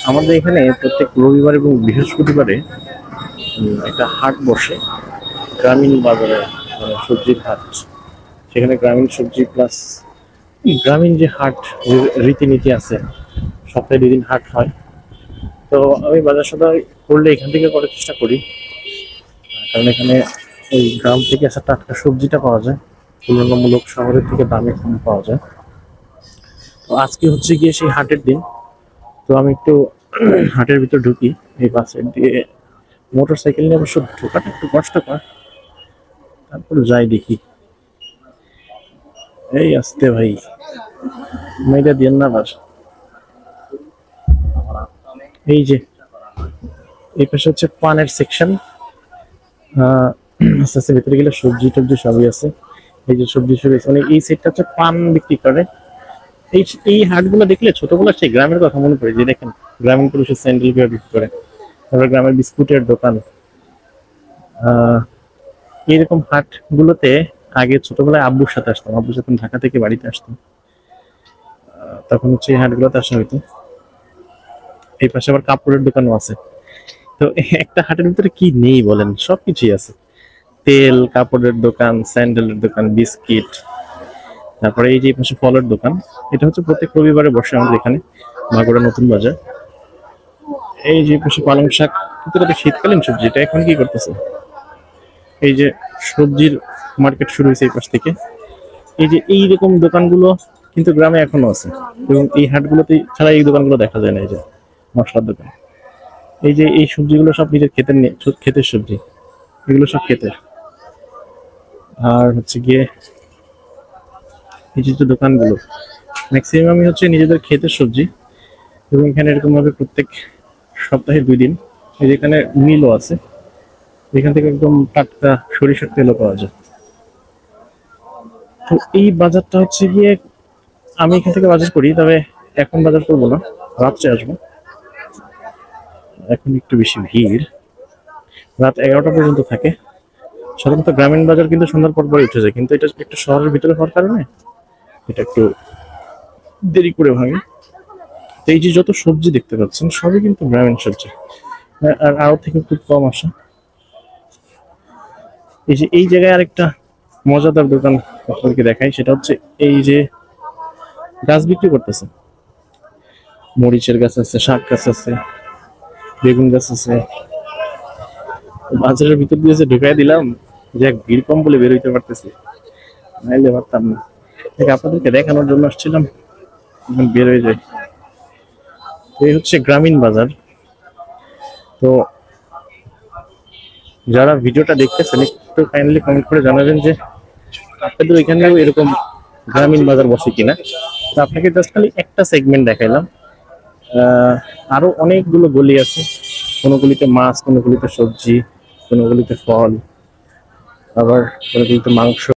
আমাদের এখানে প্রত্যেক রবিবার এবং বৃহস্পতিবারে একটা হাট বসে, গ্রামীণ বাজারে, মানে সবজির হাট। সেখানে গ্রামীণ সবজি প্লাস গ্রামীণ যে হাট রীতিনীতি আছে, সপ্তাহে 2 দিন হাট হয়। তো আমি বাজার সদাই করলে এখান থেকে করার চেষ্টা করি, কারণ এখানে ওই গ্রাম থেকে আসা টাটকা সবজিটা পাওয়া যায়, তুলনামূলক শহরের থেকে দামে কম পাওয়া যায়। তো আজকে হচ্ছে গিয়ে সেই হাটের দিন। তো আমি একটু হাটের ভিতর ঢুকি এই বাসের দিয়ে। মোটর সাইকেল নিয়ে অবশ্য ঢোকাটা একটু কষ্টকর, তারপর যাই দেখি। এই আসতে ভাই, মেয়েটা দিয়ে না আবার। এই যে এই পাশে হচ্ছে পানের সেকশন। আস্তে আস্তে ভেতরে গেলে সবজি টবজি সবই আছে। এই যে সবজি সবই আছে, মানে এই সেটটা হচ্ছে পান বিক্রি করে। এই এই হাটগুলো দেখলে ছোটবেলার সেই গ্রামের কথা মনে পড়ে, যে দেখেন গ্রামীণ পুরুষের স্যান্ডেল বিক্রি করে, তারপর গ্রামের বিস্কুটের দোকান। এইরকম হাট গুলোতে আগে ছোটবেলায় আব্বুর সাথে আসতাম, আব্বুর সাথে ঢাকা থেকে বাড়িতে আসতাম। তখন হচ্ছে এই হাটগুলোতে আসা হইতো। এই পাশে আবার কাপড়ের দোকানও আছে। তো একটা হাটের ভিতরে কি নেই বলেন, সবকিছুই আছে। তেল, কাপড়ের দোকান, স্যান্ডেলের দোকান, বিস্কিট, তারপরে এই যে পাশে ফলের দোকান। এটা হচ্ছে প্রত্যেক রবিবারে বসে আমাদের এখানে, মাগুরা নতুন বাজার। এই যে পাশে পালং শাক, কিন্তু এটা তো শীতকালীন সবজি, এটা এখন কি করতেছে। এই যে সবজির মার্কেট শুরু হয়েছে এই পাশ থেকে। এই যে এইরকম দোকানগুলো কিন্তু গ্রামে এখনো আছে, এবং এই হাটগুলোতে ছাড়া এই দোকানগুলো দেখা যায় না। এই যে মশলার দোকান, এই যে এই সবজিগুলো সব নিজের ক্ষেতের ক্ষেতের সবজি, এগুলো সব ক্ষেতের। আর হচ্ছে গিয়ে এই যে দোকানগুলো ম্যাক্সিমামই হচ্ছে নিজেদের ক্ষেতের সবজি। এবং এখানে এরকম ভাবে প্রত্যেক সপ্তাহে 2 দিন এই যেখানে মিলও আছে, এখান থেকে একদম টাটকা সরিষার তেলও পাওয়া যায়। তো এই বাজারটা হচ্ছে গিয়ে, আমি এখান থেকে বাজার করি, তবে এখন বাজার করবো না, রাত্রে আসবো। এখন একটু বেশি ভিড়, রাত 11টা পর্যন্ত থাকে। সাধারণত গ্রামীণ বাজার কিন্তু সন্ধ্যার পর পরে উঠে যায়, কিন্তু এটা একটু শহরের ভিতরে হওয়ার কারণে এটা একটু দেরি করে ভাঙে। তো এই যে যত সবজি দেখতে পাচ্ছেন সবই কিন্তু গ্রামীণ সবজি, আর আড়ত থেকে খুব কম আসা। এই যে এই জায়গায় আরেকটা মজাদার দোকান আপনাদেরকে দেখাই, সেটা হচ্ছে এই যে গাছ বিক্রি করতেছে। মরিচের গাছ আছে, শাক গাছ আছে, বেগুন গাছ আছে। বাজারের ভিতর দিয়ে যে ঢুকাই দিলাম, যে এক ভিড় কম বলে বের হইতে পারতেছি, নাইলে পারতাম না। আপনাদেরকে দেখানোর জন্য আসছিলাম, বের হয়ে যায়। এই হচ্ছে গ্রামীণ বাজার। তো যারা ভিডিওটা দেখতেছেন একটু কাইন্ডলি কমেন্ট করে জানাবেন যে আপনাদের ওইখানেও এরকম গ্রামীণ বাজার বসে কিনা। তো আপনাকে জাস্ট খালি একটা সেগমেন্ট দেখাইলাম, আরো অনেকগুলো গলি আছে। কোনো গলিতে মাছ, কোনো গলিতে সবজি, কোনো গলিতে ফল, আবার কোনো গলিতে মাংস।